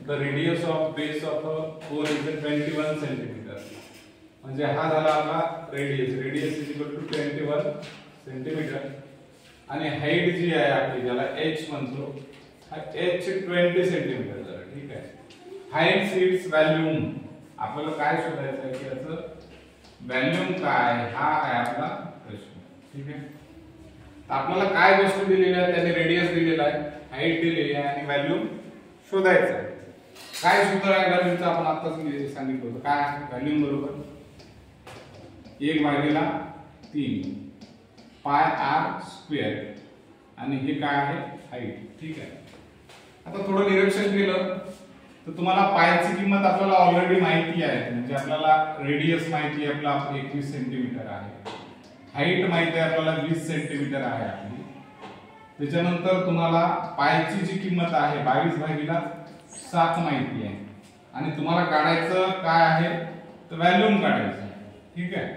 the radius of base of a cone is 21 centimeter. म्हणजे हा झाला आपला radius is equal to 21 centimetre आणि हाईट जी आहे आपली ज्याला h म्हणतो हा h 20 सेंटीमीटर झाला. ठीक आहे. Height it's volume. आपल्याला काय शोधायचं आहे की याचं व्हॉल्यूम काय हा आहे आपला प्रश्न. ठीक आहे. तर आपल्याला काय गोष्ट दिलेली आहे त्याने रेडियस दिलेला आहे, हाईट दिलेली आहे आणि व्हॉल्यूम शोधायचं आहे. काय सूत्र आहे व्हॉल्यूमचं आपण आताच सांगितलं होतं. काय आहे व्हॉल्यूम बरोबर 1/3 पाय r स्क्वेअर आणि हे काय आहे हाईट. ठीक आहे. आता थोडं निरीक्षण केलं तर तुम्हाला पायची किंमत आपल्याला ऑलरेडी माहिती आहे. म्हणजे आपल्याला रेडियस माहिती आहे आपला 21 सेंटीमीटर आहे, हाईट माहिती आहे आपल्याला 20 सेंटीमीटर आहे आपली. त्याच्यानंतर तुम्हाला पायची जी किंमत आहे 22/7 माहिती आहे आणि तुम्हाला काढायचं काय आहे तर व्हॉल्यूम काढायचं. ठीक आहे.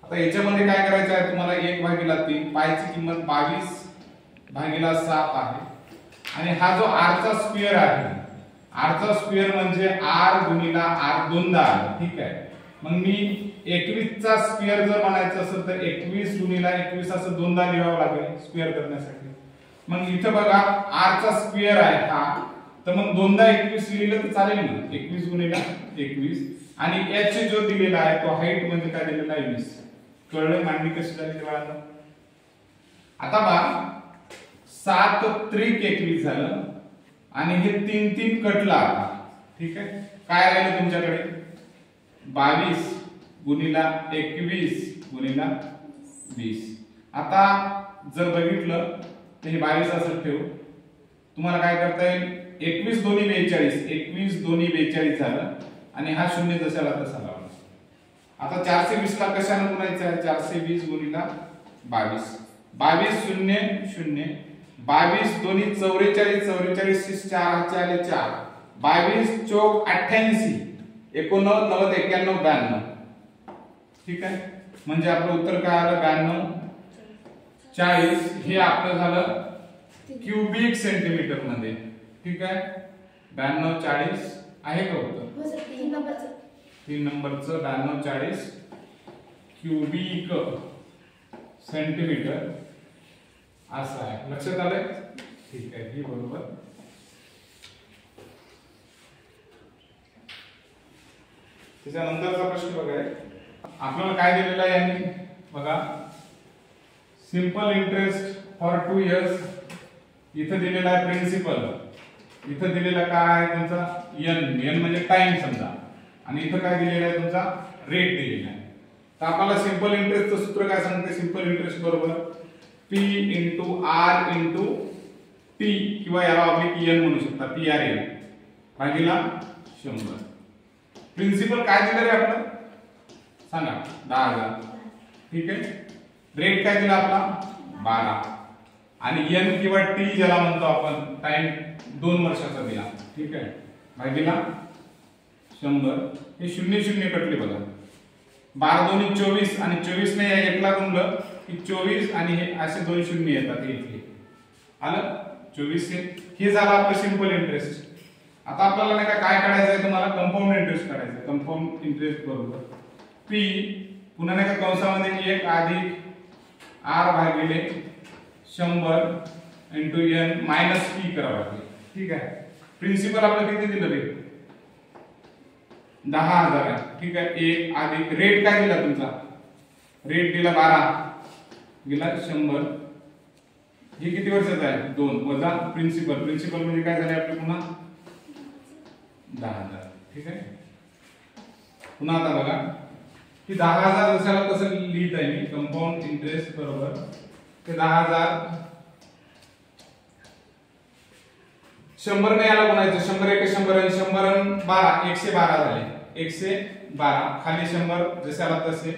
आता याच्यामध्ये काय करायचं आहे तुम्हाला 1/3 पायची किंमत 22/7 आहे आणि हा जो r चा स्क्वेअर आहे, r चा स्क्वेअर म्हणजे r गुणिला r दोनदा आहे. ठीक आहे. मग मी 21 चा स्क्वेअर जर म्हणायचं असेल तर 21 गुणिला 21 असं दोनदा लिहावं लागेल स्क्वेअर करण्यासाठी. मग इथं बघा r चा स्क्वेअर आहे हा, तर मग दोनदा 21 लिहिलं तर चालेल ना. 21 गुणिला 21 आणि h जो दिलेला आहे तो हाईट म्हणजे काय दिलेला आहे 20. कळलं मांडणी कशी झाली ते बाळांनो. आता बघा 7 त्रिक 21 झालं आणि हे 3 कटला आता. ठीक आहे. काय राहिलं तुमच्याकडे 22 गुणिला 21 गुणिला 20. आता जर बघितलं तर हे 22 असं ठेवू. तुम्हाला काय करता येईल 21 दोन्ही 42, 21 दोन्ही 42 झालं आणि हा शून्य जशाला तसा लावला. आता 420 ला कशाने गुणायचं आहे 420 गुणिला 22. 22 0 0 22 दोन्ही 44, 44 4 4 4 22 चौक 88 89 90 91 92. ठीक आहे. म्हणजे आपलं उत्तर काय आलं 92 40. हे आपलं झालं क्यूबिक सेंटीमीटर मध्ये. ठीक आहे. 92 40 आहे का उत्तर 3 नंबरचं 92 40 क्यूबिक सेंटीमीटर असं आहे. लक्षात आलंय. ठीक आहे. ही बरोबर. त्याच्यानंतरचा प्रश्न बघा आपल्याला काय दिलेला आहे यांनी बघा सिंपल इंटरेस्ट फॉर 2 इयर्स. इथं दिलेला आहे प्रिन्सिपल, इथं दिलेला काय आहे तुमचा n म्हणजे टाइम समजा आणि इथं काय दिलेला आहे तुमचा रेट दिलेला आहे. तर आपल्याला सिंपल इंटरेस्टचं सूत्र काय सांगते सिंपल इंटरेस्ट बरोबर p * r * t किंवा याला ऑब्लिक n म्हणू शकता PRN भागिला 100. प्रिन्सिपल काय दिलं रे आपलं सांगा 10000. ठीक आहे. रेट काय दिला आपला 12 आणि n किंवा t ज्याला म्हणतो आपण टाइम 2 वर्षाचा दिला. ठीक आहे. भागिला 100. हे 0 0 कटले बघा. 12 दोन्ही 24 आणि 24 ने 1 ला गुणलं की 24 आणि हे असे दोन शून्य येतात इथे. आलं 24 हे झालं आपलं सिंपल इंटरेस्ट. आता आपल्याला नाही का काय काढायचं आहे तुम्हाला कंपाऊंड इंटरेस्ट काढायचं आहे. कंपाऊंड इंटरेस्ट बरोबर p पुन्हा नाही का कंसामध्ये 1 अधिक r भागिले 100 इंटू n मायनस p करावं लागेल. ठीक आहे. प्रिन्सिपल आपल्याला किती दिलं रे 10000 आहे. ठीक आहे. 1 अधिक रेट काय दिला तुमचा रेट दिला 12 गेला 100. हे किती वर्षाचा आहे 2 वजा प्रिन्सिपल. प्रिन्सिपल म्हणजे काय झाले आपले पुन्हा 10000. ठीक आहे. पुन्हा आता बघा की 10000 जशाला तसं लिहित आहे मी कंपाऊंड इंटरेस्ट बरोबर ते 10000 100 ने याला गुणायचं 100 1 100 आणि 100 आणि 12 112 झाले. 112 खाली 100 जशाला तसे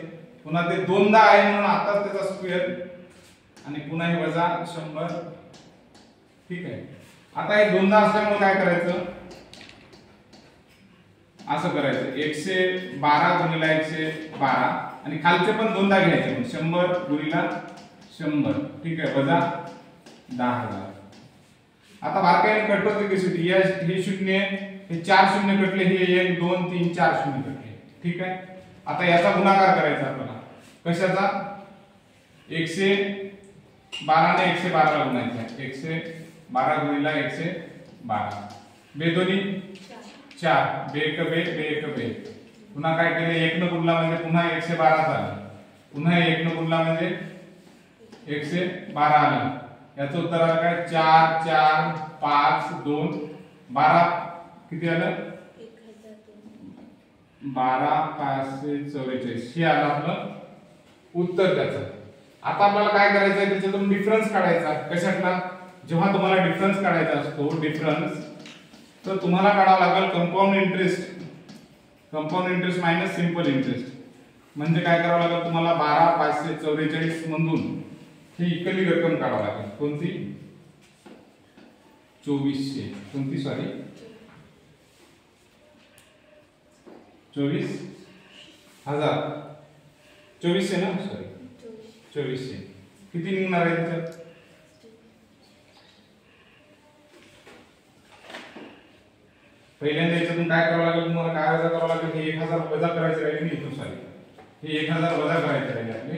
पुन्हा ते दोनदा आहे म्हणून आताच त्याचा स्क्वेअर आणि पुन्हा हे वजा 100. ठीक आहे. आता हे दोनदा असल्यामुळे काय करायचं असं करायचं 112 गुणिला 112 आणि खालचे पण दोनदा घ्यायचे 100 गुणिला 100. ठीक आहे. वजा 10000. आता बारकाईने कटवते कशी होती, हे शून्य हे 4 शून्य कटले, हे 1 2 3 4 शून्य कटले. ठीक आहे. आता याचा गुणाकार करायचा आपल्याला. कशाचा? 112 ने 112 ला गुणायचा. 112 गुणिला 112 बेदोनी 4 बे एक बे बे एक बे. पुन्हा काय केले, 1 न गुणला म्हणजे पुन्हा 112 झाला, पुन्हा 1 न गुणला म्हणजे 112 आला. याचं उत्तर आलं काय? 4 4 5 2 12 किती आलं? 12 544 हे आलं आपलं उत्तर त्याचं. आता आपल्याला काय करायचं आहे, त्याच्यातून डिफरन्स काढायचा. कशातला? जेव्हा तुम्हाला डिफरन्स काढायचा असतो, डिफरन्स, तर तुम्हाला काढावं लागेल compound interest. Compound interest minus simple interest. म्हणजे काय करावं लागेल तुम्हाला? 12 544 मधून ही इकली रक्कम काढावी लागेल. कोणती? 2400. कोणती? सॉरी 24,000. 2400 ना, सॉरी 2400. किती निघणार आहे त्याच्यात? पहिल्यांदा याच्यातून काय करावं लागेल तुम्हाला? काय वजा करावं लागेल? हे 1000 वजा करायचे राहिले नाही इथून. सॉरी हे 1000 वजा करायचे राहिले आपले.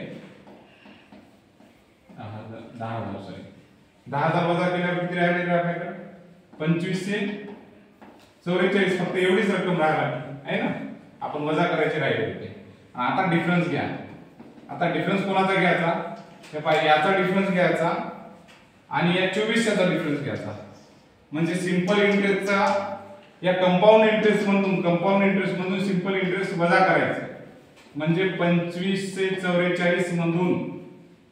10,000 सॉरी 10,000 वजा केल्यावर किती राहिले आपल्याकडे? 2544. फक्त एवढीच रक्कम राहिली आहे ना, आपण वजा करायचे राहिले होते. आता डिफरन्स घ्या. आता डिफरन्स कोणाचा घ्यायचा? हे पाहिजे, याचा डिफरन्स घ्यायचा आणि या 2400चा डिफरन्स घ्यायचा. म्हणजे सिंपल इंटरेस्टचा या कंपाऊंड इंटरेस्ट मधून सिंपल इंटरेस्ट वजा करायचं. म्हणजे 2544 मधून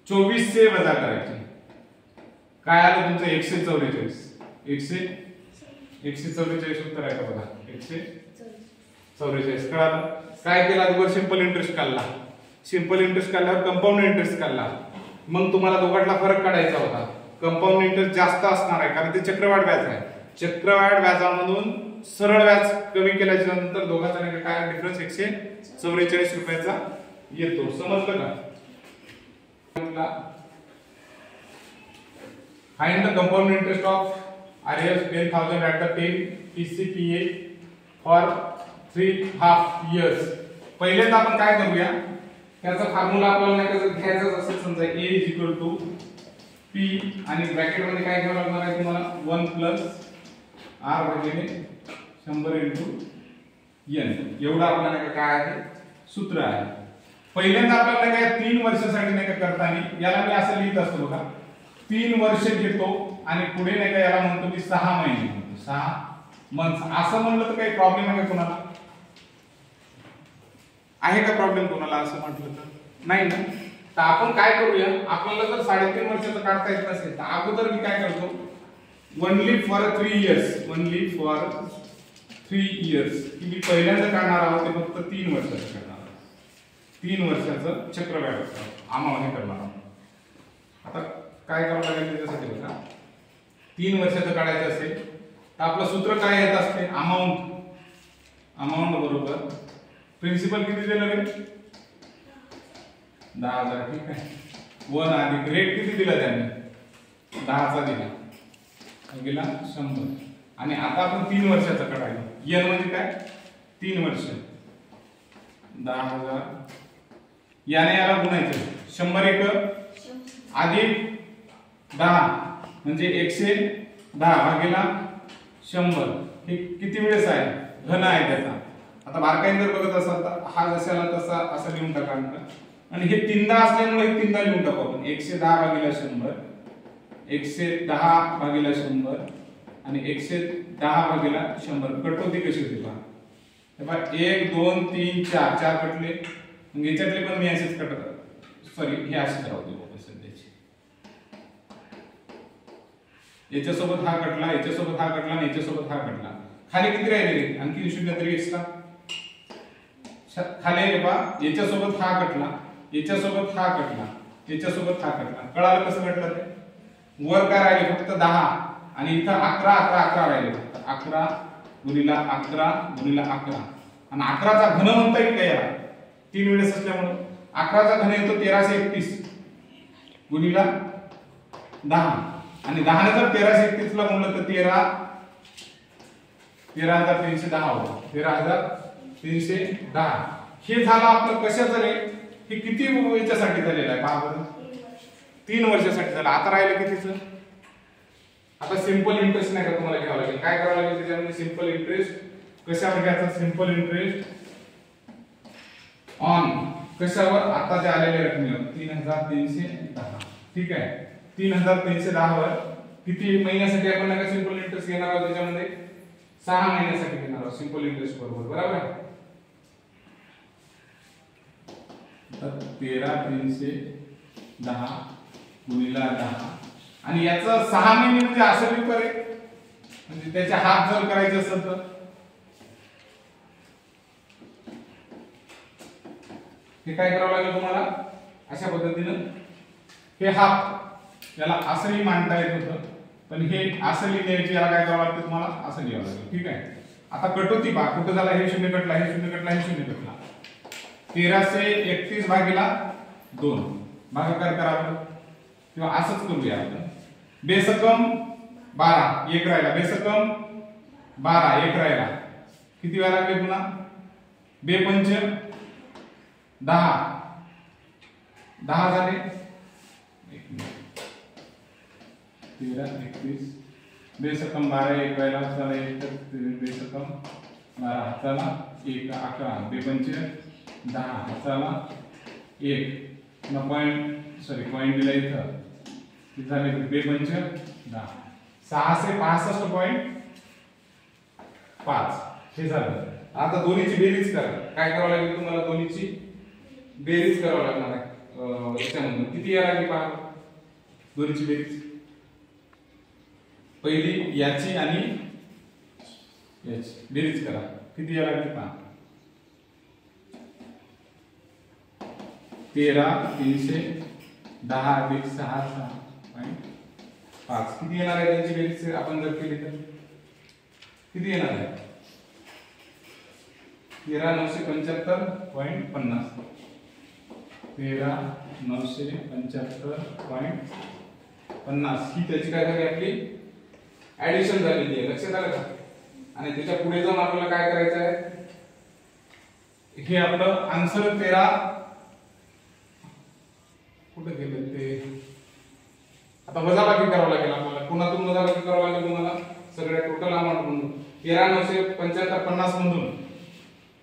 2400 वजा करायचे. काय आलं तुमचं? 144. 144 उत्तर आहे का बघा? 144 कळालं? काय केलं अगोदर? सिंपल इंटरेस्ट काढला. सिंपल इंटरेस्ट काढल्यावर कंपाऊंड इंटरेस्ट काढला. मग तुम्हाला दोघांतला फरक काढायचा होता. कंपाऊंड इंटरेस्ट जास्त असणार आहे कारण ते चक्रवाढ व्याज आहे. चक्रवाढ व्याजामधून सरळ व्याज कमी केल्याच्या नंतर दोघांचा काय डिफरन्स? 144 रुपयाचा येतो. समजलं का? Find the compound interest of RAS 10,000 at the 10 PCPA for 3.5 years. पहिल्यांदा आपण काय करूया, त्याचा फॉर्म्युला आपल्याला नाही का घ्यायचा असेल समजा A P आणि ब्रॅकेट मध्ये काय घ्यावं लागणार आहे तुम्हाला? 1 R भागिले 100 n. एवढा आपल्याला काय आहे? सूत्र आहे. पहिल्यांदा आपल्याला काय 3 वर्षासाठी नाही का करताना याला मी असं लिहित असतो बघा, 3 वर्ष घेतो आणि पुढे नाही का याला म्हणतो मी 6 महिने म्हणतो. 6 मंथ असं म्हणलं तर काही प्रॉब्लेम आहे का कोणाला? आहे का प्रॉब्लेम कोणाला असं म्हटलं तर? नाही ना. तर आपण काय करूया, आपल्याला जर 3.5 वर्षाचं काढता येत नसेल तर अगोदर मी काय करतो, ओनली फॉर 3 इयर्स की मी पहिल्यांदा काढणार आहोत ते फक्त 3 वर्षाचं काढणार आहोत. 3 वर्षाचं चक्रवाढ अमावणे करणार आहोत. आता काय करावं लागेल त्याच्यासाठी बघा, 3 वर्षाचं काढायचं असेल तर आपलं सूत्र काय येत असते? अमाऊंट बरोबर प्रिन्सिपल किती दिलं रे? 10,000. ठीक आहे. 1 अधिक रेट किती दिला त्यांनी? 10चा दिला गेला 100. आणि आता आपण 3 वर्षाचं काढायचं. n म्हणजे काय? 3 वर्ष. 10,000 याने याला गुणायचं. 100 एक अधिक 10 म्हणजे 110 भागिले 100. हे किती वेळेस आहे? घन आहे त्याचा. आता बारकाईने जर बघत असाल तर हा जशाला तसा असं लिहून टाका. आणि हे 3दा असल्यामुळे हे 3दा लिहून टाकू आपण. 110 भागिले 100, 110 भागिले 100 आणि 110 भागिले 100. कटवती कशी होती पहा. हे पहा 1 2 3 4 कटले. मग याच्यातले पण मी असेच कटत, सॉरी हे असेच राहू दे बाबा सध्याचे. याच्यासोबत हा कटला, याच्यासोबत हा कटला आणि याच्यासोबत हा कटला. खाली किती राहिले? आणखी 0 तरी एक्स्ट्रा खाली आहे पहा. याच्यासोबत हा कटला, याच्यासोबत हा कटला, याच्यासोबत हा कटला. कळालं कसं कटलं ते? वर काय राहिले? फक्त 10 आणि इथं 11 11 11 राहिले. 11 गुणिला 11 गुणिला 11 आणि 11चा घन म्हणता येईल का याला? 3 वेळेस असल्यामुळे 11चा घन येतो 1331 गुणिला 10 आणि 10 जर 1331 ला म्हणलं तर 13,310 होतं. 13,310 हे झालं आपलं कशाचं रे? हे किती याच्यासाठी झालेलं आहे पहा बरं, 3 वर्षासाठी झालं. आता राहिलं कितीचं? आता सिंपल इंटरेस्ट नाही का तुम्हाला घ्यावं लागेल. काय करावं लागेल त्याच्यामध्ये? सिंपल इंटरेस्ट कशावर घ्यायचं? सिंपल इंटरेस्ट ऑन कशावर? आता जे आलेले रकमेवर 3,310. ठीक आहे, 3,310 वर किती महिन्यासाठी आपण नका सिंपल इंटरेस्ट घेणार आहोत? त्याच्यामध्ये 6 महिन्यासाठी घेणार आहोत सिंपल इंटरेस्ट बरोबर. बरोबर आहे. तर 13,310 गुणिला 10 आणि याचं 6 महिने म्हणजे असं पेपर आहे, म्हणजे त्याचे हाफ जर करायचे असेल तर हे काय करावं लागेल तुम्हाला? अशा पद्धतीनं हे हाफ याला असंही मांडता येत होतं, पण हे असं लिहिण्याची याला काय करावं लागतं तुम्हाला? असं लिहावं लागेल. ठीक आहे. आता कटोती पहा कुठं झाला? हे शून्य कटला, हे शून्य कटला, हे शून्य कटला. 1331 भागिला 2 भागाकार करावं किंवा असंच करूया आपण. बेसकम 12 एक राहिला, बेसकम 12 एक राहिला. किती वेळा लागले पुन्हा? बेपंच 10 10 झाले. 1331 बेसकम 12 एक राहिला, चला एक बेसकम 12 चला 1 11 बेपंच 10 चला 1 ना पॉइंट दिला इथं किती झाले? बेपंच 10 665.5 हे झालं. आता दोन्हीची बेरीज करा. काय करावं लागेल तुम्हाला? दोन्हीची बेरीज करावं लागणार आहे. याच्यामधून किती यायला लागली पहा दोन्हीची बेरीज. पहिली याची आणि याची बेरीज करा. किती यायला लागली पहा? 13,310 अधिक 6.5 किती येणार आहे त्यांची बेरीज? आपण जर केली तर किती येणार आहे? 13,975.50 13,975.50 ही त्याची काय झाली? आपली ऍडिशन झालेली आहे. लक्षात आलं का? आणि त्याच्या पुढे जाऊन आपल्याला काय करायचं आहे? हे आपलं आन्सर 13 कुठे गेले ते? आता वजाबाकी करावं लागेल आपल्याला. कोणातून वजाबाकी करावं लागेल तुम्हाला? सगळ्या टोटल अमाउंट मधून 13,975.50 मधून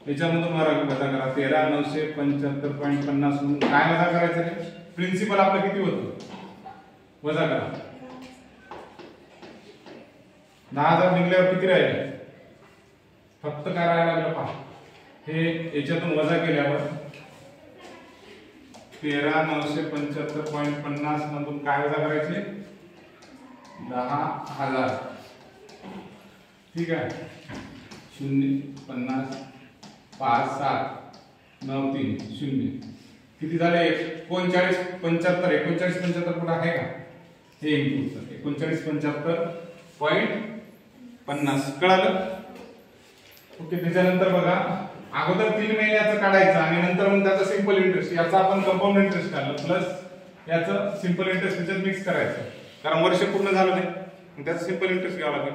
याच्यामधून वजा करा. 13,975.50 मधून काय वजा करायचं रे? प्रिन्सिपल आपलं किती होतं? वजा करा. 10,000 निघल्यावर किती राहिले? फक्त काय राहायला लागलं पहा. हे याच्यातून वजा केल्यावर 13,975.50 मधून काय वजा करायचे? 10,000. ठीक आहे. 0 50 5 7 9 3 0 किती झाले? 39 75 39 75 कुठं आहे का? हे इनपुट 39 75.50 कळालं? ओके. त्याच्यानंतर बघा अगोदर 3 महिन्याचं काढायचं आणि नंतर मग त्याचा सिंपल इंटरेस्ट याचा आपण कंपाऊंड इंटरेस्ट काढलं प्लस याचं सिंपल इंटरेस्ट त्याच्यात मिक्स करायचं, कारण वर्ष पूर्ण झालं नाही मग त्याचं सिंपल इंटरेस्ट घ्यावं लागेल.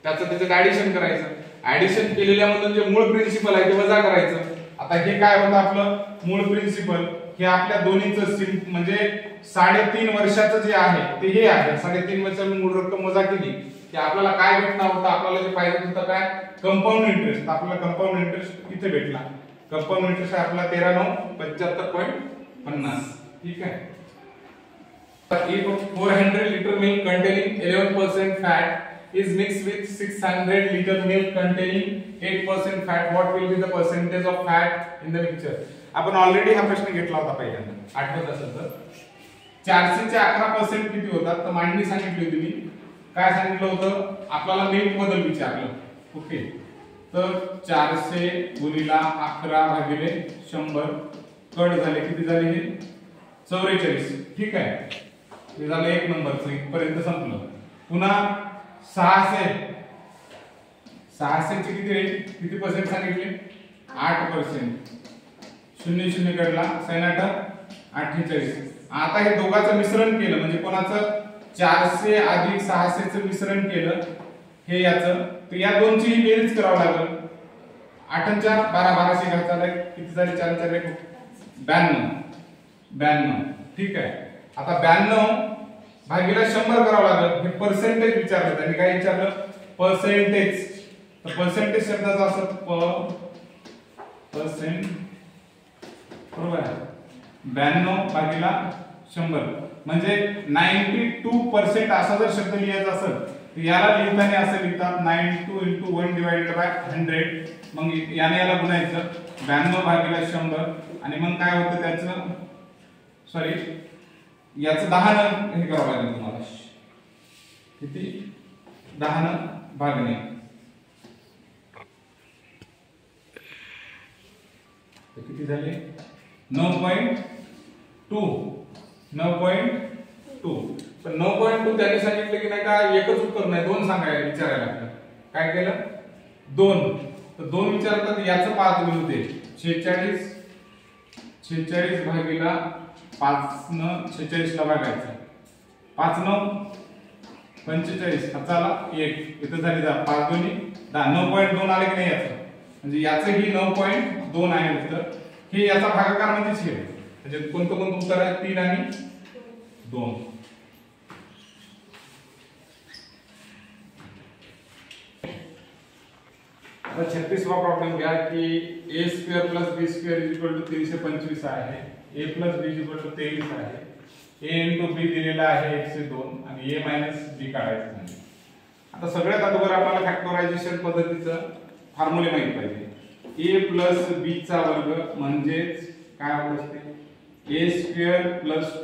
त्याच्यात ऍडिशन करायचं. ऍडिशन केलेल्यामधून जे मूळ प्रिन्सिपल आहे ते वजा करायचं. आता हे काय होतं आपलं मूळ प्रिन्सिपल? हे आपल्या दोन्हीचं म्हणजे 3.5 वर्षाचं जे आहे ते हे आहे. 3.5 वर्षाची मूळ रक्कम वजा केली की आपल्याला काय भेटणार होतं? आपल्याला जे पाहिजे होतं काय? Compound interest. आपल्याला कंपाऊंड इंटरेस्ट इथे भेटला. कंपाऊंड इंटरेस्ट आहे आपला 13,975.50. ठीक आहे. If 400 liter milk containing 11% fat is mixed with 600 liter milk containing 8% fat, what will be the percentage of fat in the mixture? आपण ऑलरेडी हा प्रश्न घेतला होता पहिल्यांदा, आठवत असेल तर. 400 चे 11% किती होतात? तर मांडणी सांगितली होती मी. काय सांगितलं होतं? आपल्याला मिल्क बद्दल विचारलं. ओके. तर 400 गुणिला 11 भागिले 100 कट झाले. किती झाले हे? 44. ठीक आहे. हे झालं 1 नंबरचं. इथपर्यंत संपलं. पुन्हा 600 चे किती पर्सेंट सांगितले? 8%. 0 कडला 48. आता हे दोघांचं मिश्रण केलं म्हणजे कोणाचं? 400 अधिक 600 चं मिश्रण केलं हे याचं, तर या दोनची बेरीज करावं लागेल. 8 आणि 4 12, 1200 घाताला किती झाले? 4 4 92. ठीक आहे. आता 92 भागीला 100 करावं लागेल. हे पर्सेंटेज विचारलं त्यांनी. काय विचारलं? पर्सेंटेज. तर पर्सेंटेज शब्दाचा असं पर्सेंट, बरोबर आहे. 92 भागीला 100 म्हणजे 92% असा जर शब्द लिहायचा असेल तर याला लिहिताना असं लिहितात 92 × 1/100. मग याने याला गुणायचं 92 भागीला 100 आणि मग काय होतं त्याचं, सॉरी याचं 10 ने हे करावं लागेल तुम्हाला. किती? 10 ने भागणे. तर किती झाले? 9.2. 9.2. पण 9.2 त्यांनी सांगितलं की नाही का एकच उत्तर नाही, दोन सांगायला विचारायला लागतं. काय केलं? 2. तर 2 विचारतात. याचं 5 तुम्ही होते 46 भागीला 5 न 46 ला भागायचं. 5 9 45 हाताला 1 इथं झाली 5 2 10. 9.2 आले की नाही याचं, म्हणजे याचं ही 9.2 आहे उत्तर. हे याचा भागाकार म्हणजे छेद. म्हणजे कोणतं उत्तर आहे? 3 आणि 2. आता 36वा प्रॉब्लेम घ्या की a² + b² = 325 आहे. a + b = 23 आहे. a × b दिलेला आहे 102 आणि a - b काढायचं आहे. आता सगळ्यात अगोदर आपल्याला फॅक्टरायझेशन पद्धतीचं फॉर्म्युले माहित पाहिजे. a + b चा वर्ग म्हणजेच काय होत असते? a² +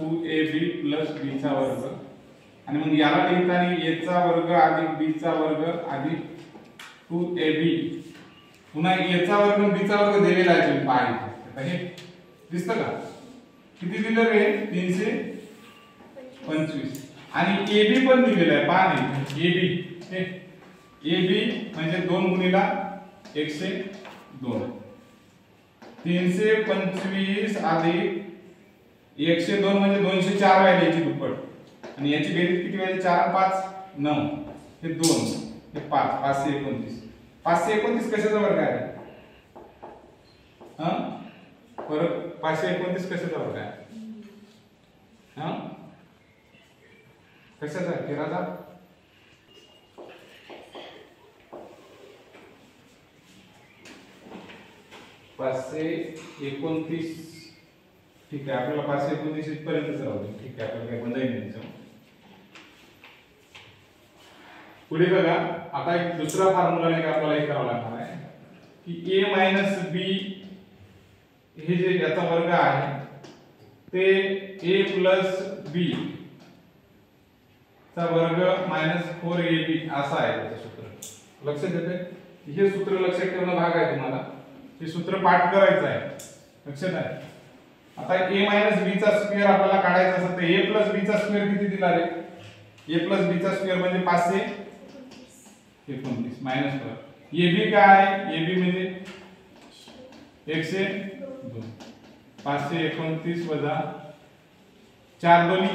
2ab + b चा वर्ग. आणि मग याला लिहिताना a चा वर्ग अधिक b चा वर्ग अधिक 2ab. पुन्हा a चा वर्ग आणि b चा वर्ग दिलेला आहे तुम्ही पहा इथे. आता हे दिसतं का? किती दिलं रे? 325. आणि ab पण दिलेला आहे पहा नाही. ab म्हणजे 2 गुणिला 102. 325 अधिक 102 म्हणजे 204 व्हायला याची दुप्पट. आणि याची बेरीज किती व्हायची? 4 5 9. हे 2 हे 5 529. 529 कशाचा वर्ग आहे? परत 529 कशाचा वर्ग आहे? कशाचा? 13चा. पाचशे 29. ठीक आहे. आपल्याला 529 इथपर्यंतच राहू दे. ठीक आहे. आपल्याला काही बंधही नाही त्याच्यावर. पुढे बघा. आता एक दुसरा फॉर्म्युला नाही का आपल्याला हे करावं लागणार आहे की a - b हे जे याचा वर्ग आहे ते a + b चा वर्ग - 4ab असं आहे त्याचं सूत्र. लक्षात येते? हे सूत्र लक्षात ठेवणं भाग आहे तुम्हाला. हे सूत्र पाठ करायचं आहे. लक्षात आहे? आता a - b चा स्क्वेअर आपल्याला काढायचा असेल तर a + b चा स्क्वेअर किती दिला रे? a + b चा स्क्वेअर म्हणजे 529 - ab काय आहे? ab म्हणजे 102. 529 वजा 4 2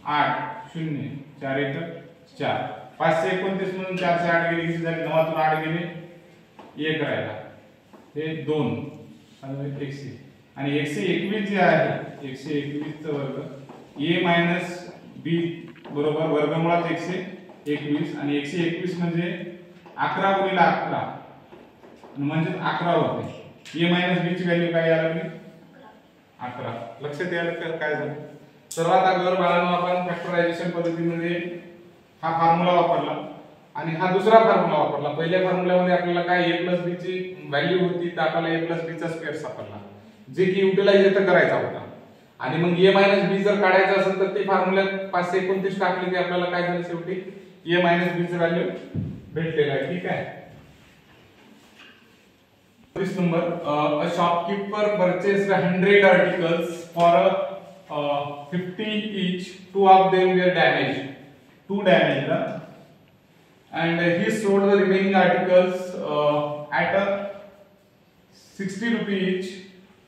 8 0 4 1 4. 529 म्हणून 4 से 8 गेले किती झाले? 9 तून 8 गेले 1 राहिला. हे 2 आणि 100 आणि 121 जे आहे 121 चा वर्ग a - b बरोबर वर्गमुळात 121 आणि 121 म्हणजे 11 × 11 म्हणजे 11 होते. a - b ची व्हॅल्यू काय यायला लागली? 11. लक्षात यायला काय झालं? सर्वात अगोदर बाळांनो आपण फॅक्टरायझेशन पद्धतीमध्ये हा फॉर्म्युला वापरला आणि हा दुसरा फॉर्म्युला वापरला. पहिल्या फॉर्म्युल्यामध्ये आपल्याला काय a + b ची व्हॅल्यू होती तर आपल्याला a + b चा स्क्वेअर सापडला, जे की युटिलाइज इथं करायचा होता. आणि मग a - b जर काढायचं असेल तर ते फॉर्म्युल्यात 529 टाकले की आपल्याला काय झालं? शेवटी a - b ची व्हॅल्यू भेटलेलं आहे. ठीक आहे. 30 number. A shopkeeper purchased 100 articles for 50 each. 2 of them were damaged. 2 damaged. And he sold the remaining articles at 60 rupees each.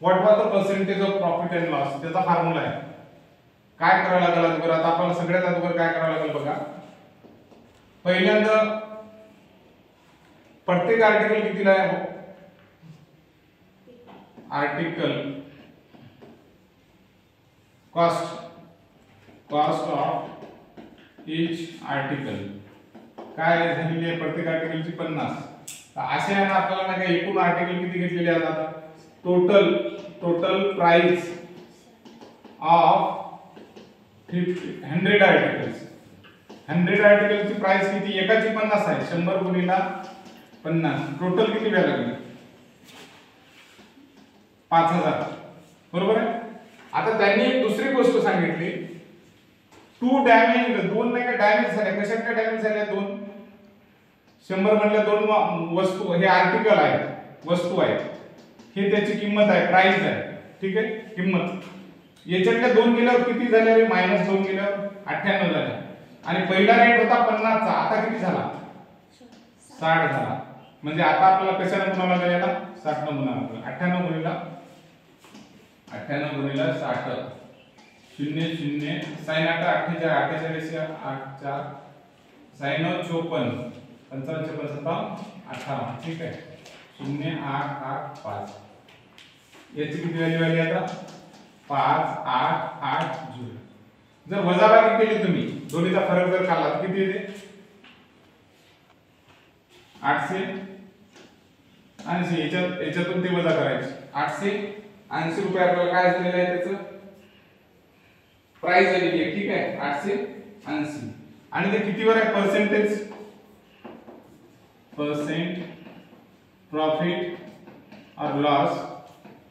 What was the percentage of profit and loss? त्याचा formula आहे. काय करावं लागेल अगोदर? आता आपल्याला सगळ्यात अगोदर काय करावं लागेल बघा. पहिल्यांदा प्रत्येक आर्टिकल कितीला आहे? Article cost of each article काय झालेली आहे? प्रत्येक आर्टिकलची 50. असे आहे ना, आपल्याला ना काय एकूण आर्टिकल किती घेतलेले आहेत आता? Total price of 100 articles. 100 आर्टिकलची प्राइस किती? एकाची 50 आहे. 100 गुणिला 50 टोटल किती व्हायला लागली? 5000. बरोबर आहे. आता त्यांनी एक दुसरी गोष्ट सांगितली, टू डॅमेज, दोन नाही का डॅमेज झाले. कशात काय डॅमेज झाल्या? दोन. 100 म्हणल्या दोन वस्तू, हे आर्टिकल आहेत, वस्तू आहेत, हे त्याची किंमत आहे, प्राइस आहे. ठीक आहे, किंमत. याच्यातल्या दोन गेल्यावर किती झाले रे? -2 गेल्यावर 98 झाले. आणि पहिला रेट होता 50 चा, आता किती झाला? 60 झाला. म्हणजे आता आपल्याला कशाने गुणावं लागेल? याला 60 ने गुणावं लागेल. 98 गुणिला 60. 0 0 sin 8 48 8 4 sin 54 55 55 18. ठीक आहे. 0 8 8 5. याची किती व्हॅल्यू आली आता? 5 8 8 0. जर वजाबाकी केली तुम्ही, दोन्हीचा फरक जर काढला तर किती येते? 880. याच्यातून ते वजा करायचे. 880 रुपये आपल्याला काय झालेलं आहे? त्याचं प्राइस झालेली आहे. ठीक आहे, 880. आणि ते कितीवर आहे? पर्सेंटेज प्रॉफिट और लॉस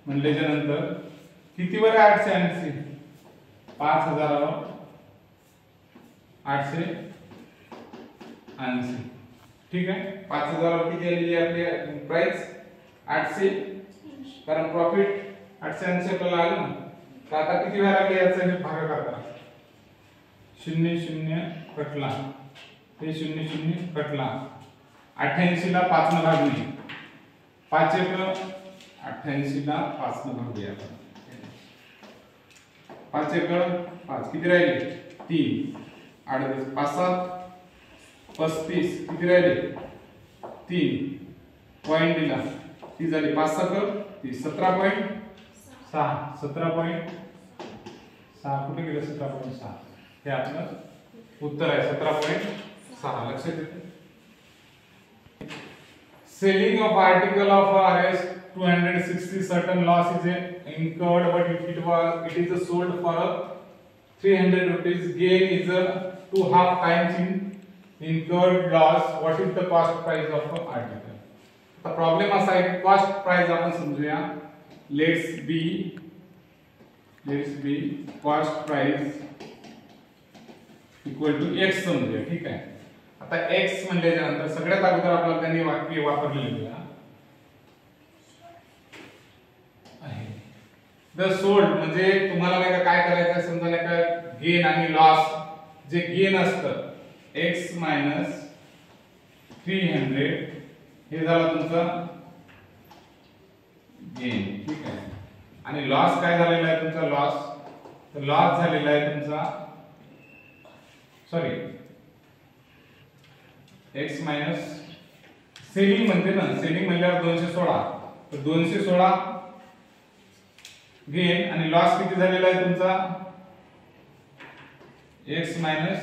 म्हणल्याच्या नंतर कितीवर आहे? 880. 5000 वर 880. ठीक आहे. 5000 वर किती आलेली आहे आपली प्राइस? 800. कारण प्रॉफिट 880 आपल्याला आलं ना. तर आता किती व्हायला लागले याचा हे भागाकार करा. 0 0 कटला, हे 0 0 कटला. 88 ला 5 ने भागणे. 5 1 88 ला 5 ने भागूया आपण. 5 1 5 किती राहिले? 3. 38 5 7 35 किती राहिले? 3. पॉइंट दिला, ती झाली 5 7 30 17.6. 17.6 कुठे गेलं? 17.6 हे आपलं उत्तर आहे. 17.6 लक्षात येते. Selling of article of Rs 260, certain loss is incurred, but if it is sold for 300 rupees, gain is 2.5 times in incurred loss. What is the cost price of article? आता प्रॉब्लेम असा आहे, कॉस्ट प्राइस आपण समजूया. Let's be cost price equal to x समजूया. ठीक आहे. आता x म्हणल्याच्या नंतर सगळ्यात अगोदर आपल्याला त्यांनी वाक्य वापरलेले आहे. द सोल्ड म्हणजे तुम्हाला नाही का काय करायचं? समजा नाही का गेन आणि लॉस, जे गेन असतं x मायनस 300 हे झालं तुमचं गेन. ठीक आहे. आणि लॉस काय झालेला आहे तुमचा? लॉस झालेला आहे तुमचा, सॉरी x मायनस सेलिंग म्हणते ना, सेलिंग म्हणल्यावर 216, तर 216 गेन आणि लॉस किती झालेला आहे तुमचा? x minus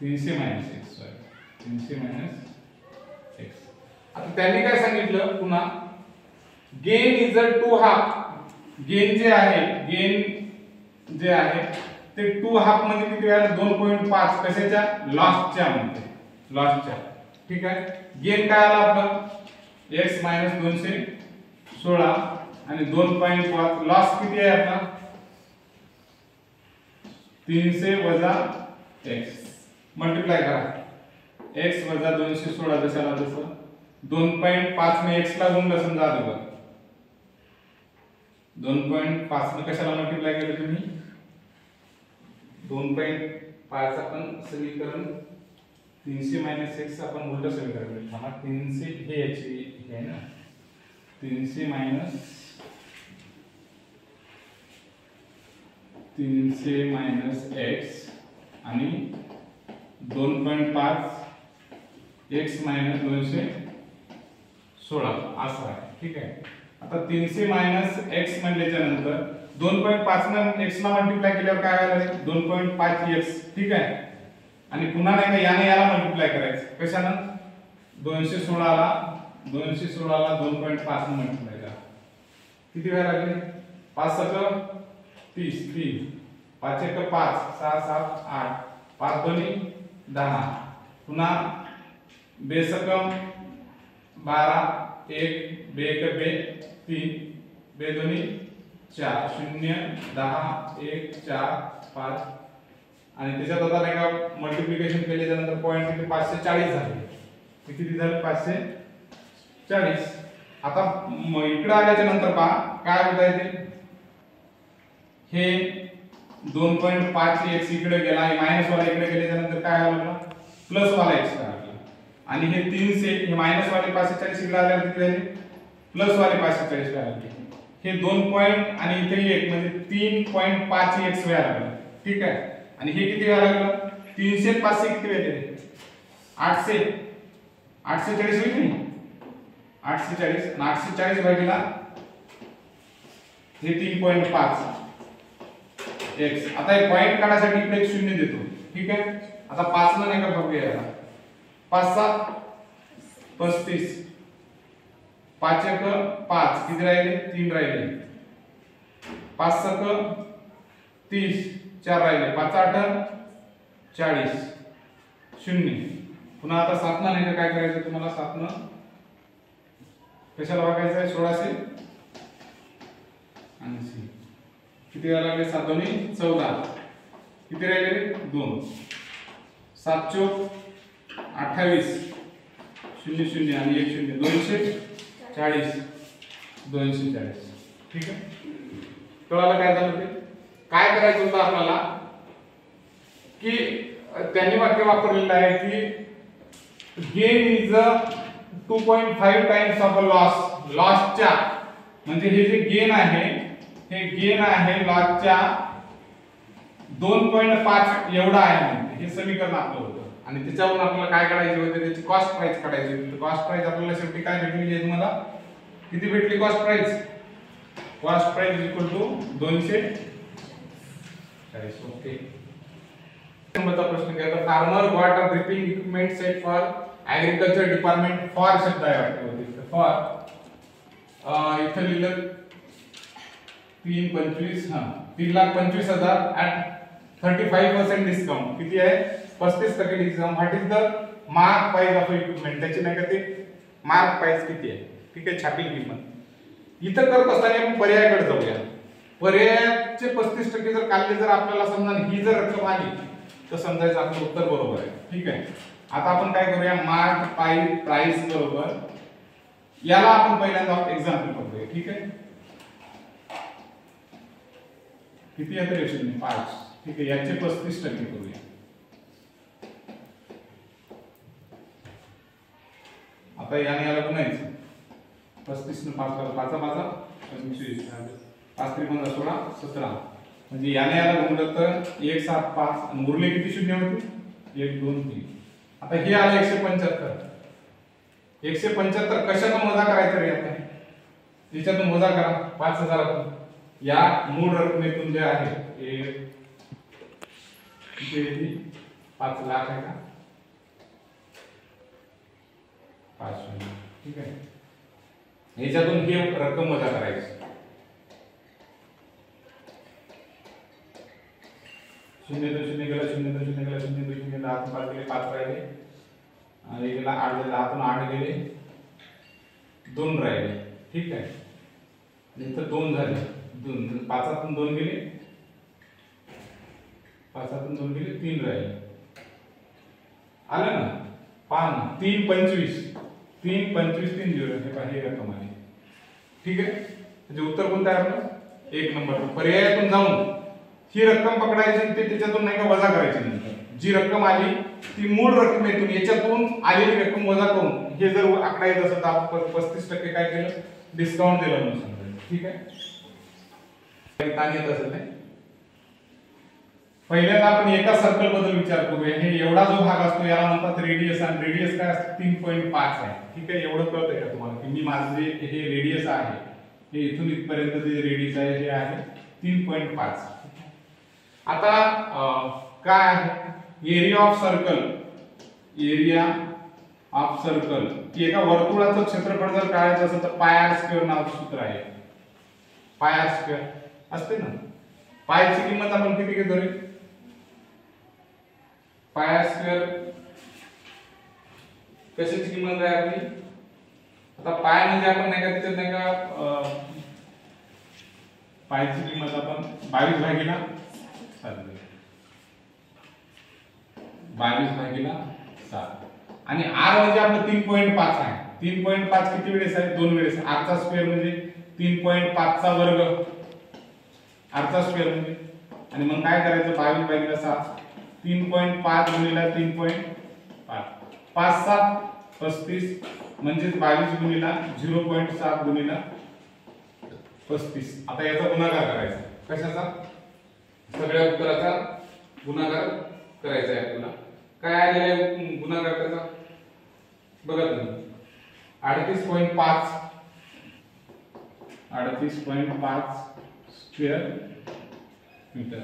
300 minus x, sorry 300 minus x. आता त्यांनी काय सांगितलं पुन्हा? Gain is a 2.5. गेन जे आहे ते 2.5 म्हणजे किती आहे? 2.5. कशाच्या? लॉसच्या म्हणते, लॉसच्या. ठीक आहे. गेन काय आला आपला? x मायनस 216 आणि 2.5. लॉस किती आहे आपला? 300 वजा x. मल्टिप्लाय करा. x वजा 216 जशाला तसं 2.5 ने x ला गुणलं समजा अगोदर. 2.5 ने कशाला मल्टिप्लाय केलं तुम्ही? 2.5 आपण समीकरण 300 मायनस x आपण उलट समीकरण लिहिलं. हा 300 हे याची हे आहे ना, 300 मायनस 300 मायनस x आणि 2.5 x मायनस 216 असं आहे. ठीक आहे. आता 300 मायनस x म्हणल्याच्या नंतर 2.5 ने x ला मल्टिप्लाय केल्यावर काय आलं 2.5x. ठीक आहे. आणि पुन्हा नाही का याने याला मल्टिप्लाय करायचं कशानं 216 ला 2.5 ने मल्टिप्लाय करा. किती वेळ लागले 5 सक 30 3 5 एक 5 6 7 8 5 दोन्ही 10 पुन्हा बेसकम 12 1 बे एक बे 3 बे दोन्ही 4 0 10 1 4 5 आणि त्याच्यात आता नाही का मल्टिप्लिकेशन केल्याच्या नंतर पॉइंट किती 540 झाले. किती झाले 540. आता इकडे आल्याच्या नंतर पहा काय होत आहे ते हे 2.5 x इकडे गेला आणि मायनस वाला इकडे गेल्याच्या नंतर काय आलं प्लस वाला x आला आणि हे 300 हे मायनस वाले 540 इकडे आल्यावर किती झाले प्लस वाले 540 आले. हे 2 पॉइंट आणि इथे 1 म्हणजे 3.5x वेळा लागला. ठीक आहे. आणि हे किती वेळा लागलं 300 500 किती वेळा दिले 800 840 होईल नाही 840 आणि 840 भागीला हे 3.5 x. आता हे पॉइंट काढण्यासाठी इकडे एक शून्य देतो. ठीक आहे. आता 5 ला नाही का बघूया याला 5 7 35 5 एक 5 किती राहिले 3 राहिले 5 सक 30 4 राहिले 5 8 40 0. पुन्हा आता 7 ला नाही का काय करायचं तुम्हाला 7 न कशाला वागायचं आहे 1680 किती वेळा लागले 7 दोन्ही 14 किती राहिले 2 7 चौक 28 0 0 आणि 1 0 240 240. ठीक आहे. कळालं काय झालं ते काय करायचं होतं आपल्याला की त्यांनी वाक्य वापरलेलं आहे की gain is a 2.5 times of a लॉसच्या म्हणजे हे जे गेन आहे हे गेन आहे लॉसच्या 2.5 एवढा आहे म्हणजे हे समीकरण आपलं होतं. आणि त्याच्यावरून आपल्याला काय काढायचे होते त्याची कॉस्ट प्राइस काढायची होती. कॉस्ट प्राइस आपल्याला शेवटी काय भेटली तुम्हाला किती भेटली cost price equal to 240. Okay. नंबरचा प्रश्न घ्या. Farmer got a dripping equipment set for agriculture department for शब्द आहे वाटतं फॉर इथं लिहिलं 3,25,000 ऍट 35% डिस्काउंट. किती आहे 35% discount. What is the mark price of equipment त्याची नाही का ते मार्क प्राइस किती आहे. ठीक आहे. छापील किंमत. इथं करत असताना आपण पर्यायाकडे जाऊया. पर्यायाचे 35% जर काढले जर आपल्याला समजा ही जर रक्कम आली तर समजायचं आपलं उत्तर बरोबर आहे. ठीक आहे. आता आपण काय करूया मार्क प्राइस बरोबर याला आपण पहिल्यांदा एक्झाम्पल करूया. ठीक आहे. किती आहे तर 5. ठीक आहे. याचे 35% करूया. आता याने याला गुणायचं 35 ने 5 ला 5 5 25 5 3 16 17 म्हणजे याने याला गुणलं तर 1 7 5 आणि उरले किती शून्य होते 1 2 3. आता हे आलं 175. 175 कशातून वजा करायचं रे आता याच्यातून वजा करा 5000 या मूळ रकमेतून जे आहे हे 5 लाख आहे का 5. ठीक आहे. याच्यातून ही रक्कम वजा करायची 0 2 0 गेला 0 2 0 गेला 0 2 0 10 5 गेले 5 राहिले आणि गेला 8 गेले 10 तून 8 गेले 2 राहिले. ठीक आहे. इथं 2 झाले 2 5 2 गेले 5 2 गेले 3 राहिले. आलं ना 5 3 25 3 25 3 0 हे पहा ही रक्कम आली. ठीक आहे. म्हणजे उत्तर कोणतं आहे आपलं 1 नंबर. पर्यायातून जाऊन ही रक्कम पकडायची ते त्याच्यातून नाही का वजा करायची. नंतर जी रक्कम आली ती मूळ रकमेतून याच्यातून आलेली रक्कम वजा करून हे जर आकडा येत असेल तर आपण 35% काय केलं डिस्काउंट दिलं म्हणून समजायचं. ठीक आहे. ताण येत असेल नाही पहिल्यांदा आपण एका सर्कल बद्दल विचार करूया. हे एवढा जो भाग असतो याला म्हणतात रेडियस, आणि रेडियस काय असतं 3.5 आहे. ठीक आहे, एवढं कळतंय का तुम्हाला की मी माझं जे हे रेडियस आहे हे इथून इथपर्यंत जे रेडियस आहे हे आहे 3.5. आता काय आहे area of circle, area of circle की एका वर्तुळाचं क्षेत्रफळ जर काढायचं असेल तर पाय आर स्क्वेअर नावाचं सूत्र आहे. पाय आर स्क्वेअर असते ना. पायची किंमत आपण किती घेतो रे? पाय आर स्क्वेअर कशाची किंमत आहे आपली? आता पाय म्हणजे आपण नाही का तिथे नाही का पायची किंमत आपण 22 भागिले 7 आणि r म्हणजे आपलं 3.5 आहे. 3.5 किती वेळेस आहे? 2 वेळेस. r चा स्क्वेअर म्हणजे 3.5 चा वर्ग, r चा स्क्वेअर म्हणजे. आणि मग काय करायचं 22 भागिले 7 3.5 गुणिले 3.5 5 7 35 म्हणजे 22 गुणिले 0.7 गुणिले 35. आता याचा गुणाकार करायचा. कशाचा? सगळ्या उत्तराचा गुणाकार करायचा आहे आपल्याला. काय आलेला आहे गुणाकार त्याचा? बघा तुम्ही 38.5 स्क्वेअर मीटर.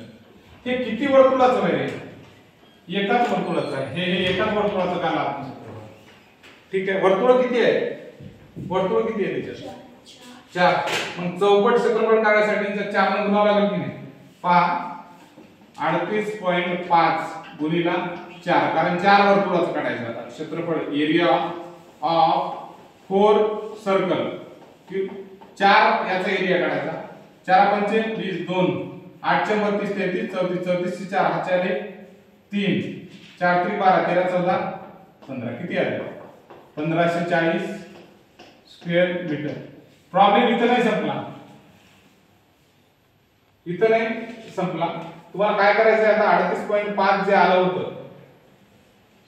हे किती वर्तुळाचं आहे? एकाच वर्तुळाचं आहे. हे एकाच वर्तुळाचं का आपण सूत्र. ठीक आहे, वर्तुळ किती आहे? वर्तुळ किती आहे त्याच्यात? 4. मग चौपट क्षेत्रफळ काढण्यासाठी 4 ने गुणावं लागेल की नाही? पहा 38.5 गुणिले 4, कारण 4 वर्तुळाचं काढायचं आता क्षेत्रफळ. एरिया ऑफ 4 सर्कल की 4 याचा एरिया काढायचा. 4 पंचे 20 2 8 चे 32 33 34 34 चे 4 हातचे आले 3 4 3 12 13 14 15 किती आले? 1540 स्क्वेअर मीटर. प्रॉब्लेम इथं नाही संपला. इथं नाही संपला. तुम्हाला काय करायचं आहे आता 38.5 जे आलं होतं,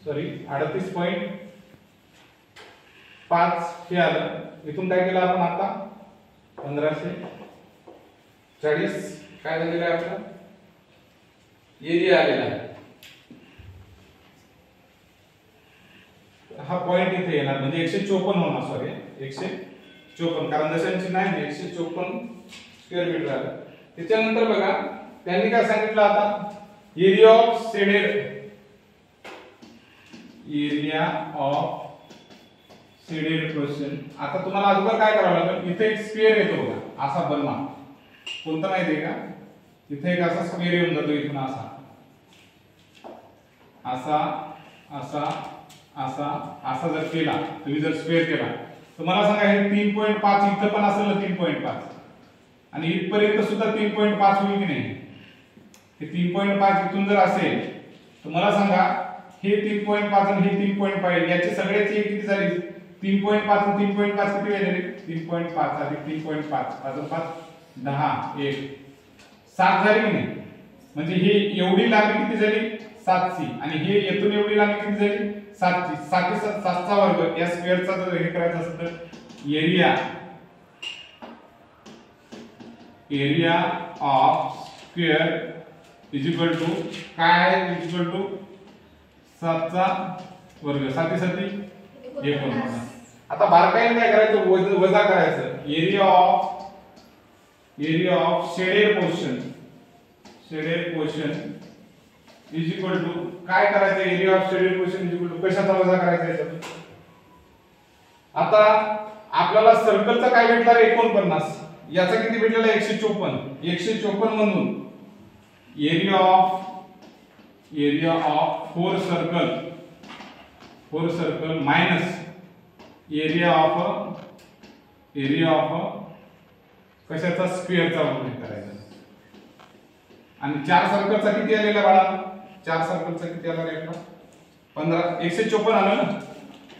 सॉरी 38.5 हे आलं. इथून काय केलं आपण आता 1540 काय झालेलं आहे आपला एरिया आलेला आहे. हा पॉइंट इथे येणार म्हणजे 154 होणार. सॉरी 154 कारण दशांची नाही 154 स्क्वेअर मीटर आलं. त्याच्यानंतर बघा त्यांनी काय सांगितलं आता area of shaded, area of shaded portion. आता तुम्हाला अगोदर काय करावं लागेल? इथे एक स्क्वेअर येतो बघा असा बनवा. कोणता माहिती आहे का? इथे एक असा स्क्वेअर येऊन जातो इथून असा असा असा असा असा जर केला तुम्ही जर स्क्वेअर केला तर मला सांगा हे 3.5 इथं पण असेल ना 3.5 आणि इथपर्यंत सुद्धा 3.5 होईल की नाही? हे 3.5 इथून जर असेल तर मला सांगा हे 3.5 आणि हे 3.5 याचे सगळ्याची किती झाली? 3.5 आणि 3.5 किती झाले? 3.5 अधिक 3.5 अजून 5 10 1 7 झाली की नाही? म्हणजे हे एवढी लांबी किती झाली? 7ची. आणि हे येथून एवढी लांबी किती झाली? 7ची. 7 चा वर्ग या स्क्वेअरचा जर हे करायचं असेल तर area of square is equal to काय आहे? इज इक्वल टू 7 चा वर्ग 7 7 49. आता बारकाईने काय करायचं? वजा करायचं. Area of shaded portion is equal to काय करायचं? Area of shaded portion is equal to कशाचा वजा करायचा याच्यात? आता आपल्याला सर्कलचा काय भेटला? 49. याचा किती भेटलेला? 154. 154 म्हणून area of 4 circle minus area of कशाचा? स्क्वेअरचा वर्ग करायचा. आणि 4 सर्कलचा किती आलेला बाळा? 4 सर्कलचा किती आला रे? 15 154 आलं ना?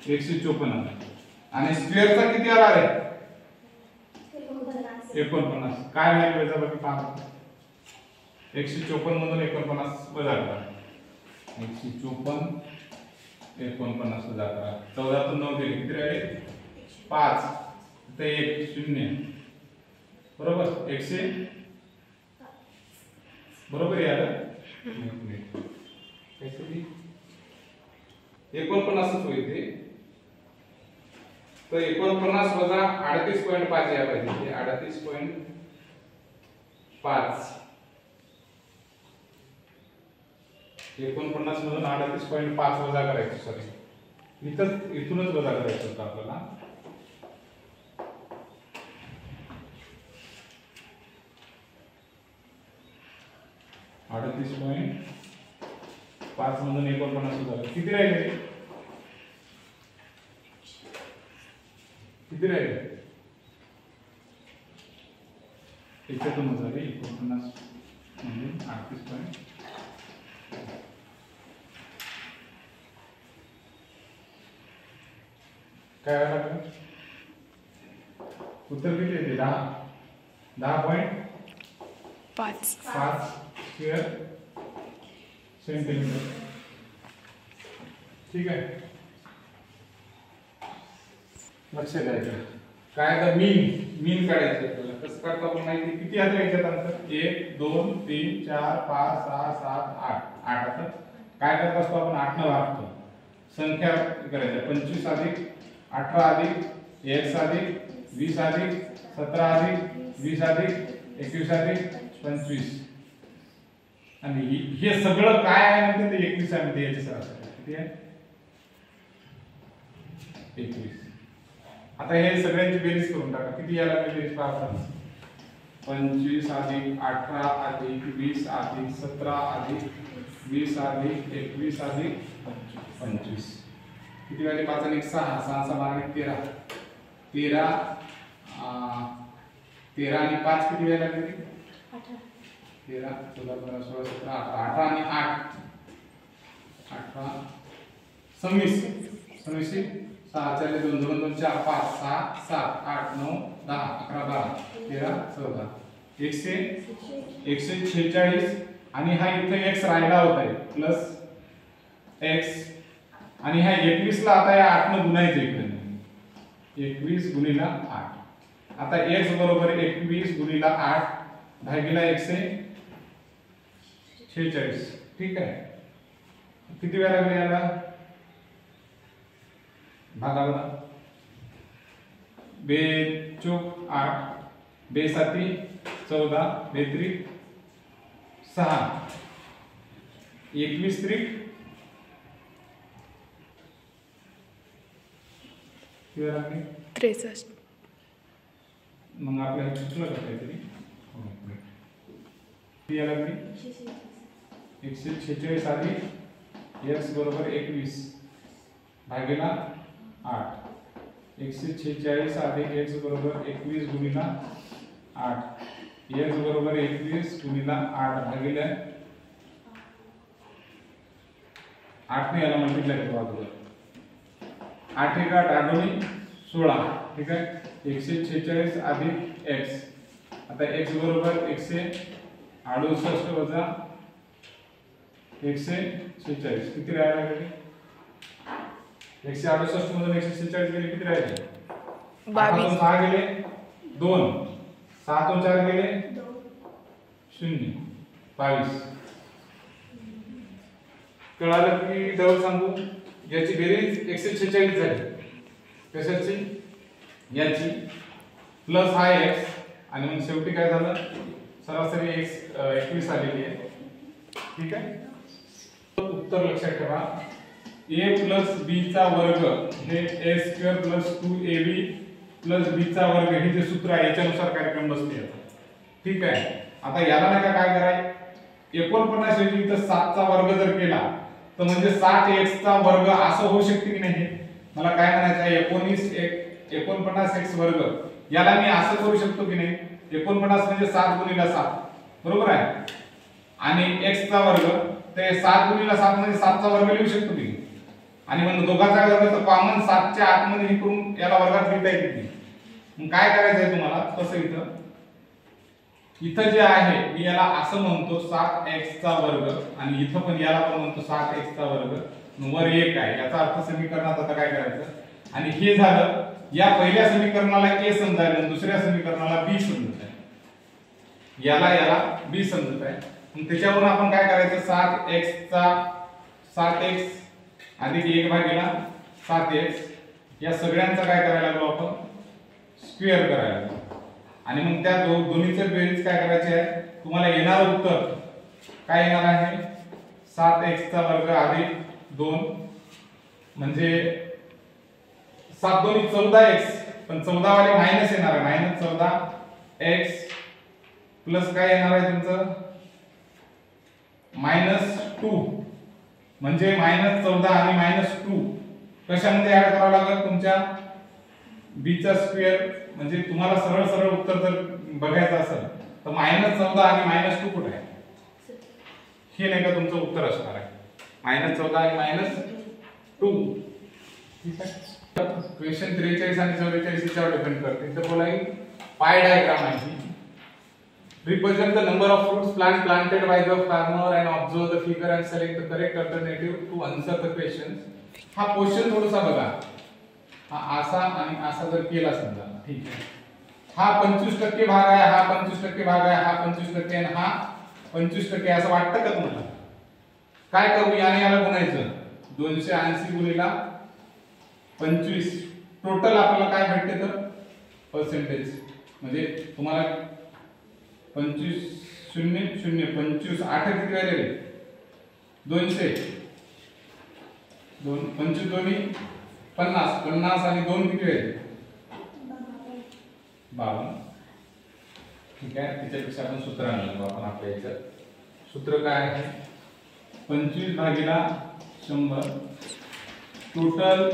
154 आलं. आणि स्क्वेअरचा किती आला रे? 49. काय व्हॅल्यू याचा बाकी पहा. 154 मधून 49 वजा करा. 154 49 वजा करा. 14 तून 9 गेले किती राहिले? 5. इथे 1 0 बरोबर 100 बरोबर यार. काहीतरी 49च होईल ते. तर 49 वजा 38.5 या पाहिजे. 38.5 49 मधून 38.5 वजा करायचं. सॉरी, इथूनच वजा करायचं होतं आपल्याला. अडतीस पॉइंट 5 मधून 49 वजा किती राहिले? किती राहिले? 51 झाले. 49 मधून 38. काय लागलं? उत्तर किती येते? 10.5 स्क्वेअर सेंटीमीटर. ठीक आहे, लक्ष द्यायचं. काय तर मीन काढायचं आपल्याला. कसं काढतो आपण माहिती? किती हात घ्यायच्यात अंतर? 1 2 3 4 5 6 7 8. आता काय करत असतो आपण? 8 ने भागतो. संख्या करायच्या. 25 अधिक 18 अधिक x अधिक 20 अधिक 17 अधिक 20 अधिक 21 अधिक 25. आणि हे सगळं काय आहे म्हणते? ते 21 आहे म्हणते. याची सरासरी किती आहे? 21. आता हे सगळ्यांची बेरीज करून टाका. किती याला बेरीज पहा? 25 अधिक 18 अधिक 20 अधिक 17 अधिक 20 अधिक 21 अधिक 25. किती वाले? 5 आणि 6 6 6 12 13 13 13 आणि 5 किती वेळा लागले? 13 14 15 16 17 18 आणि 8 18 26 26 6 4 2 2 2 4 5 6 7 8 9 10 11 12 13 14 146. आणि हा इथे x राहिला होता प्लस x. आणि ह्या 21 ला आता या 8 ने गुणायचं इकडे. 21 गुणिला 8. आता x बरोबर 21 गुणिला 8 भागिले 146. ठीक आहे. किती वेळा लागले याला? भागा बघा. 2 चौक 8 2 साती 14 2 त्रिक 6 21 त्रिक 63. मग आपल्याला चुकलं का काहीतरी? याला 146 अधिक x बरोबर 21 भागिला 8. 146 अधिक x बरोबर 21 गुणिला 8. x बरोबर 21 गुणिला 8 भागिले 8 ने याला मल्टिप्लाय करू अगोदर. 8 एक 8 8 दोन्ही 16. ठीक आहे. 146 अधिक x. आता x बरोबर 168 वजा 146 किती राहिला? 168 मधून 146 गेले किती राहिले? 22. 6 गेले 2. 7 2 4 गेले 0. 22. कळालं की जवळ सांगू? याची बेरीज 146 झाली. कशाची? याची प्लस हा x. आणि मग शेवटी काय झालं? सरासरी x 21 आलेली आहे. ठीक आहे. उत्तर लक्षात ठेवा. a प्लस b चा वर्ग हे a square plus 2ab plus b चा वर्ग हे जे सूत्र आहे याच्यानुसार कार्यक्रम बसते. ठीक आहे. आता याला नाही का काय करायचं? 49 ऐवजी इथं 7 चा वर्ग जर केला तर म्हणजे 60x चा वर्ग असं होऊ शकते की नाही? मला काय म्हणायचं आहे? 49x वर्ग याला मी असं करू शकतो की नाही? 49 म्हणजे 7 गुणिले 7 बरोबर आहे. आणि x चा वर्ग ते 7 गुणिले 7 म्हणजे 7 चा वर्ग लिहू शकतो की. आणि मग दोघांचा वर्ग तर कॉमन 7 च्या आतमध्ये हे करून याला वर्गात लिहिता येते. मग काय करायचं आहे तुम्हाला? तसं इथं जे आहे मी याला असं म्हणतो 7x चा वर्ग आणि इथं पण याला पण म्हणतो 7x चा वर्ग. वर 1 आहे. याचा अर्थ समीकरणात आता काय करायचं? आणि हे झालं. या पहिल्या समीकरणाला a समजायला आणि दुसऱ्या समीकरणाला b समजत आहे. याला b समजत आहे. मग त्याच्यावरून आपण काय करायचं 7x अधिक 1 भागिले 7x या सगळ्यांचा काय करायला लागलो आपण स्क्वेअर करायला लागलो आणि मग त्या दोन्हीचे बेरीज काय करायचे आहे तुम्हाला येणारं उत्तर काय येणार आहे 7x चा वर्ग अधिक 2 म्हणजे 7 दोन्ही 14x पण 14 वाले मायनस येणार आहे -14x प्लस काय येणार आहे तुमचं -2 म्हणजे -14 आणि -2 कशामध्ये ऍड करावं लागेल तुमच्या b चा स्क्वेअर म्हणजे तुम्हाला सरळ सरळ उत्तर जर बघायचं असेल तर -14 आणि -2 कुठे आहे हे नाही का तुमचं उत्तर असणार आहे -14 आणि -2 ठीक आहे क्वेश्चन 43 आणि 44 च्यावर डिपेंड करते इथे बोला की पाय डायग्राम आहे represent the number of fruits planted by the farmer and observe the figure and select the correct alternative to answer the questions हा क्वेश्चन थोडासा बघा हा असा आणि असा जर केला समजा ठीक आहे हा 25% भाग आहे हा 25% भाग आहे हा 25% आणि हा 25% असं वाटतं का तुम्हाला काय करू याने याला गुणायचं 280 गुणिला 25 टोटल आपल्याला काय भेटते तर पर्सेंटेज म्हणजे तुम्हाला 25 0 0 25 8 किती राहिले 200 2 25 दोन्ही 50 50 आणि 2 किती राहिले 52 ठीक आहे त्याच्यापेक्षा आपण सूत्र आणलं आपण आपल्या याच्यात सूत्र काय आहे 25 भागिले 100 टोटल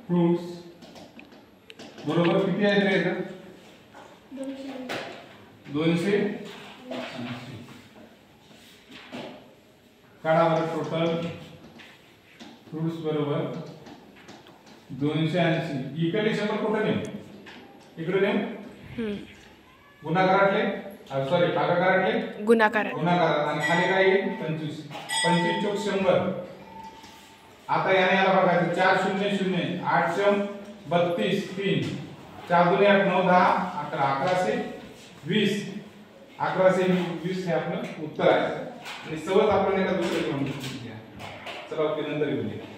फ्रुट्स बरोबर किती आहे रे इथं 280 काढा बरं टोटल फ्रुट्स बरोबर 280 इकडे 100 कुठे नेऊ इकडे नेऊ गुणाकारातले सॉरी भागाकारातले गुणाकारात आणि खाली काय येईल 25 25 चौक 100 आता याने याला बघायचं 4 0 0 8 चम 32 3 4 2 8 9 10 11 11 से 20 11 से 20 हे आपलं उत्तर आहे आणि सहज आपण एका दुसऱ्या क्रमांकावर चला नंतर घेऊया